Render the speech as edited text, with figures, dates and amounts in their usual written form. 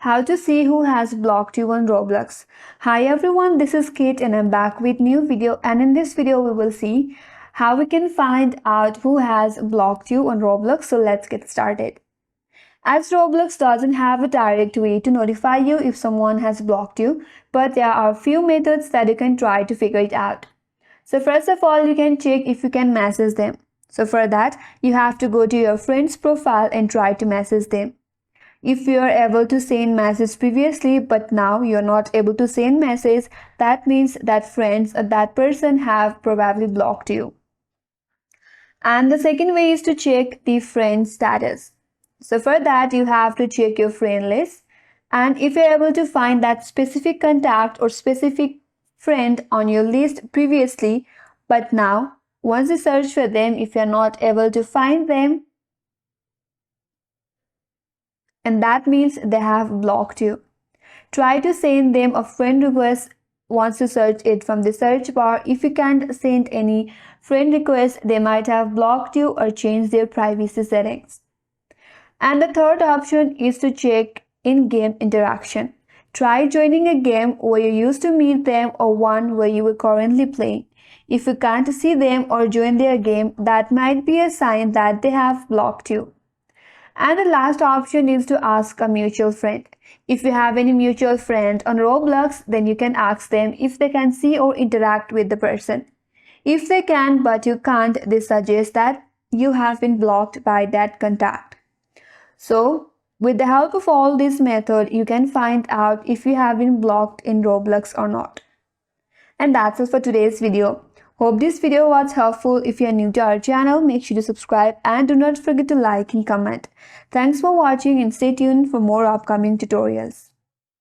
How to see who has blocked you on Roblox. Hi everyone, this is Kate and I'm back with new video, and in this video we will see how we can find out who has blocked you on Roblox. So let's get started. As Roblox doesn't have a direct way to notify you if someone has blocked you, but there are a few methods that you can try to figure it out. So first of all, you can check if you can message them. So for that, you have to go to your friend's profile and try to message them. If you are able to send message previously but now you're not able to send message, that means that friends or that person have probably blocked you. And the second way is to check the friend status. So for that, you have to check your friend list, and if you're able to find that specific contact or specific friend on your list previously, but now once you search for them, if you're not able to find them, and that means they have blocked you. Try to send them a friend request once you search it from the search bar. If you can't send any friend request, they might have blocked you or changed their privacy settings. And the third option is to check in-game interaction. Try joining a game where you used to meet them or one where you are currently playing. If you can't see them or join their game, that might be a sign that they have blocked you. And the last option is to ask a mutual friend. If you have any mutual friend on Roblox, then you can ask them if they can see or interact with the person. If they can but you can't, they suggest that you have been blocked by that contact. So, with the help of all this method, you can find out if you have been blocked in Roblox or not. And that's it for today's video. Hope this video was helpful. If you are new to our channel, make sure to subscribe and do not forget to like and comment. Thanks for watching and stay tuned for more upcoming tutorials.